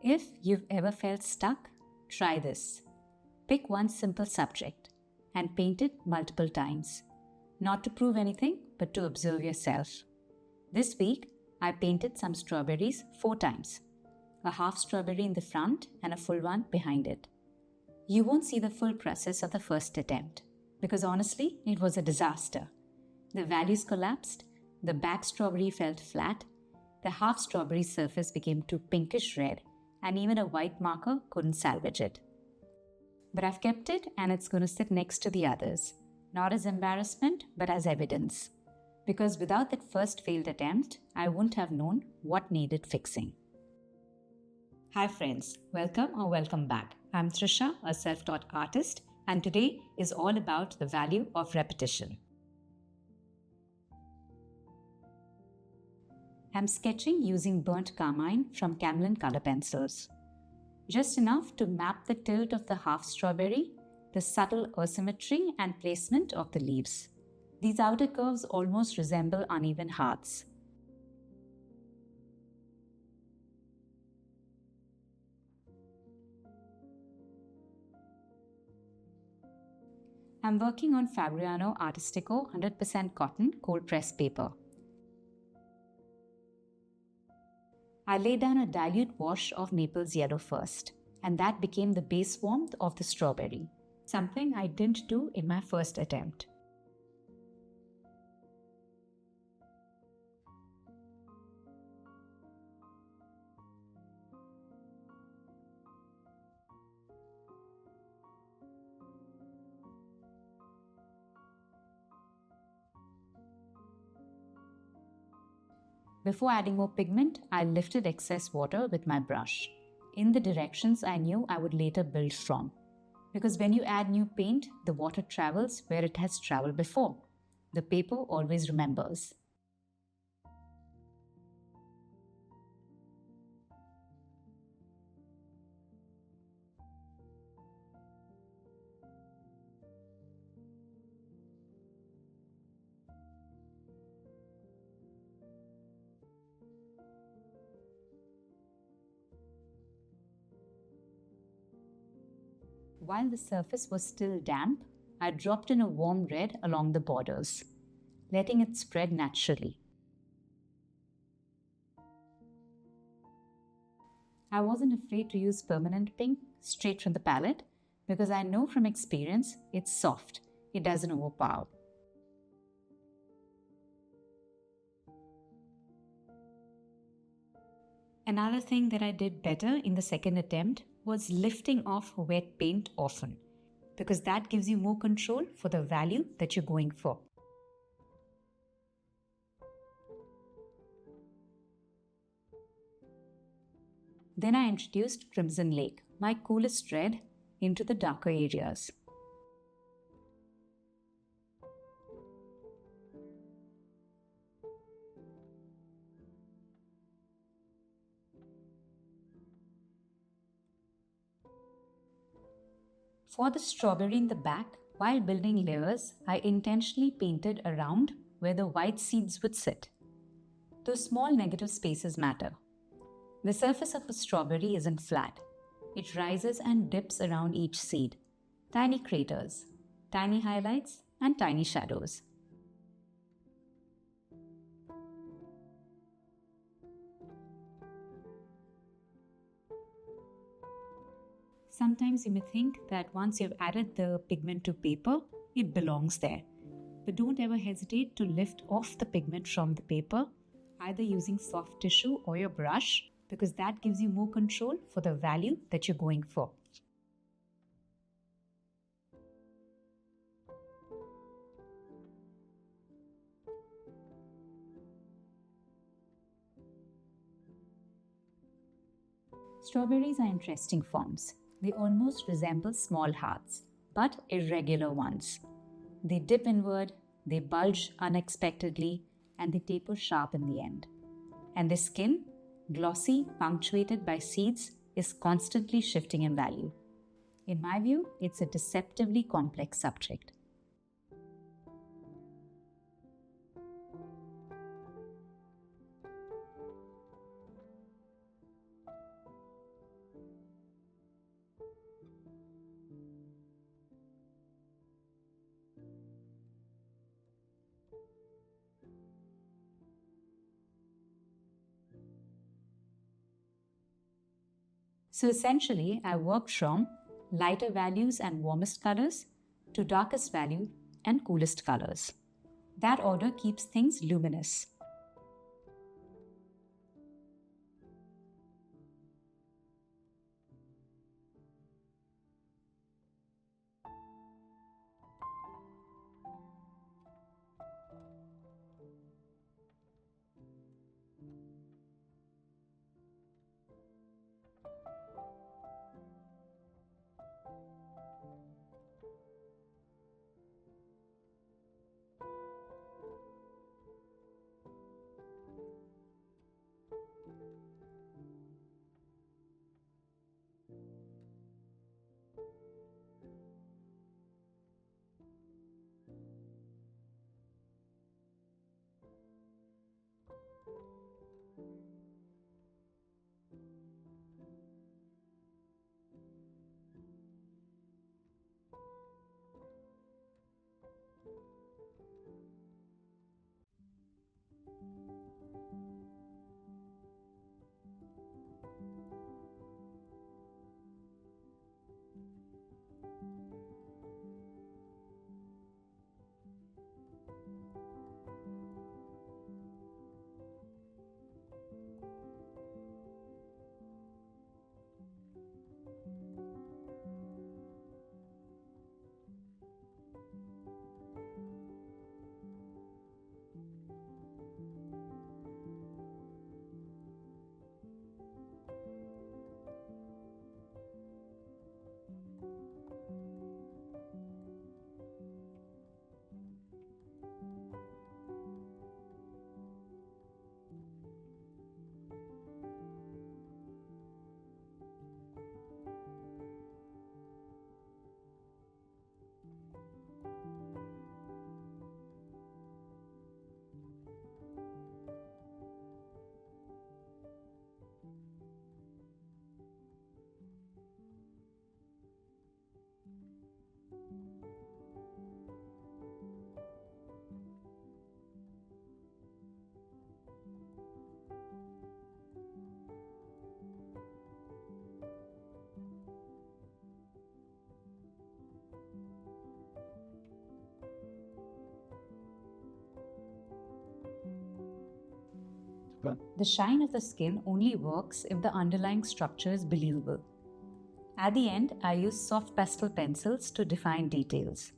If you've ever felt stuck, try this. Pick one simple subject and paint it multiple times. Not to prove anything, but to observe yourself. This week, I painted some strawberries 4 times. A half strawberry in the front and a full one behind it. You won't see the full process of the first attempt, because honestly, it was a disaster. The values collapsed, the back strawberry felt flat, the half strawberry surface became too pinkish red, and even a white marker couldn't salvage it. But I've kept it and it's going to sit next to the others, not as embarrassment but as evidence. Because without that first failed attempt, I wouldn't have known what needed fixing. Hi friends, welcome back. I'm Trisha, a self-taught artist, and today is all about the value of repetition. I'm sketching using burnt carmine from Camlin color pencils. Just enough to map the tilt of the half strawberry, the subtle asymmetry and placement of the leaves. These outer curves almost resemble uneven hearts. I'm working on Fabriano Artistico 100% cotton cold press paper. I laid down a dilute wash of Naples yellow first, and that became the base warmth of the strawberry, something I didn't do in my first attempt. Before adding more pigment, I lifted excess water with my brush, in the directions I knew I would later build from. Because when you add new paint, the water travels where it has traveled before. The paper always remembers. While the surface was still damp, I dropped in a warm red along the borders, letting it spread naturally. I wasn't afraid to use permanent pink straight from the palette because I know from experience it's soft, it doesn't overpower. Another thing that I did better in the second attempt was lifting off wet paint often, because that gives you more control for the value that you're going for. Then I introduced Crimson Lake, my coolest red, into the darker areas. For the strawberry in the back, while building layers, I intentionally painted around where the white seeds would sit. Those small negative spaces matter. The surface of a strawberry isn't flat. It rises and dips around each seed. Tiny craters, tiny highlights, and tiny shadows. Sometimes you may think that once you've added the pigment to paper, it belongs there. But don't ever hesitate to lift off the pigment from the paper, either using soft tissue or your brush, because that gives you more control for the value that you're going for. Strawberries are interesting forms. They almost resemble small hearts, but irregular ones. They dip inward, they bulge unexpectedly, and they taper sharp in the end. And their skin, glossy, punctuated by seeds, is constantly shifting in value. In my view, it's a deceptively complex subject. So essentially, I worked from lighter values and warmest colors to darkest value and coolest colors. That order keeps things luminous. The shine of the skin only works if the underlying structure is believable. At the end, I use soft pastel pencils to define details.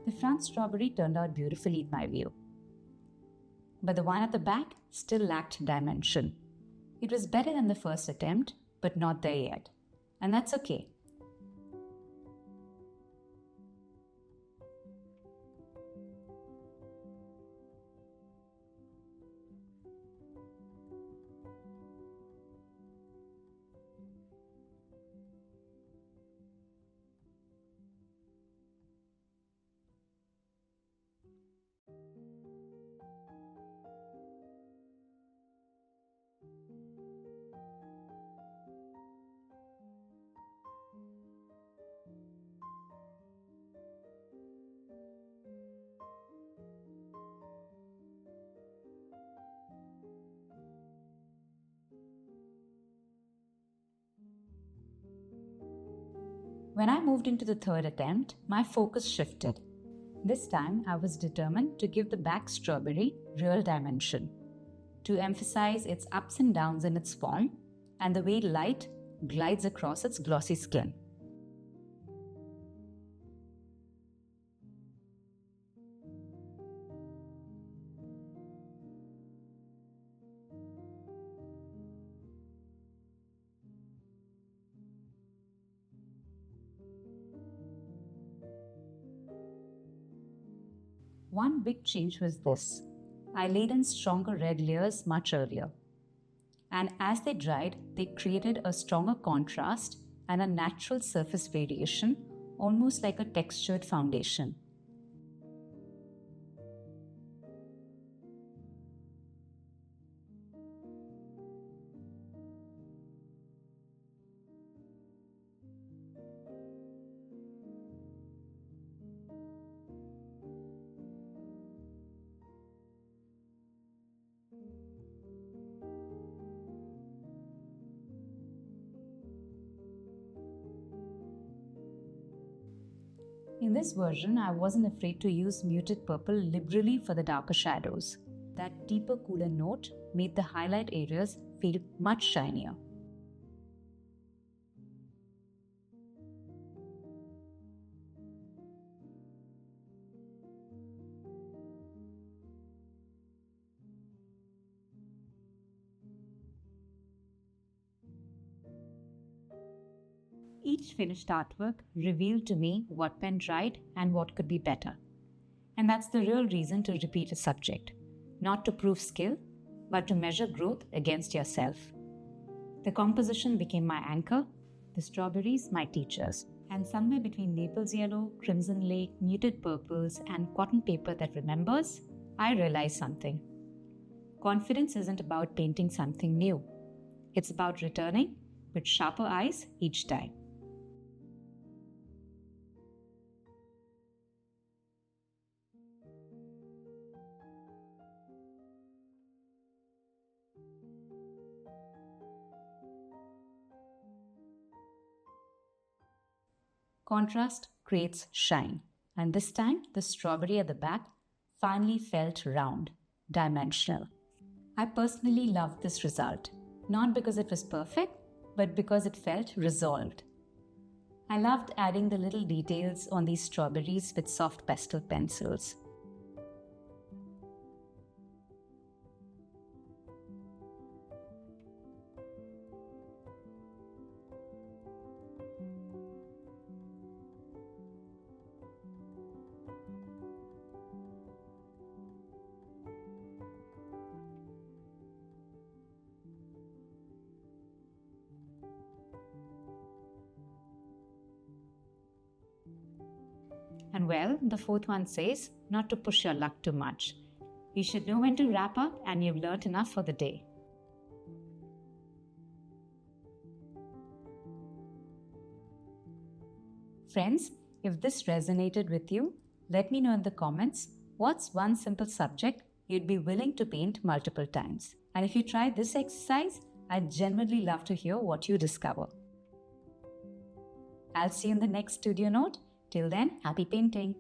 The front strawberry turned out beautifully in my view, but the one at the back still lacked dimension. It was better than the first attempt, but not there yet. And that's okay. When I moved into the third attempt, my focus shifted. This time, I was determined to give the back strawberry real dimension, to emphasize its ups and downs in its form and the way light glides across its glossy skin. One big change was this. I laid in stronger red layers much earlier. And as they dried, they created a stronger contrast and a natural surface variation, almost like a textured foundation. this version, I wasn't afraid to use muted purple liberally for the darker shadows. That deeper, cooler note made the highlight areas feel much shinier. Each finished artwork revealed to me what went right and what could be better. And that's the real reason to repeat a subject. Not to prove skill, but to measure growth against yourself. The composition became my anchor, the strawberries my teachers. And somewhere between Naples yellow, crimson lake, muted purples, and cotton paper that remembers, I realized something. Confidence isn't about painting something new. It's about returning with sharper eyes each time. Contrast creates shine, and this time the strawberry at the back finally felt round, dimensional. I personally loved this result, not because it was perfect, but because it felt resolved. I loved adding the little details on these strawberries with soft pastel pencils. And well, the fourth one says not to push your luck too much. You should know when to wrap up and you've learnt enough for the day. Friends, if this resonated with you, let me know in the comments what's one simple subject you'd be willing to paint multiple times. And if you try this exercise, I'd genuinely love to hear what you discover. I'll see you in the next studio note. Till then, happy painting!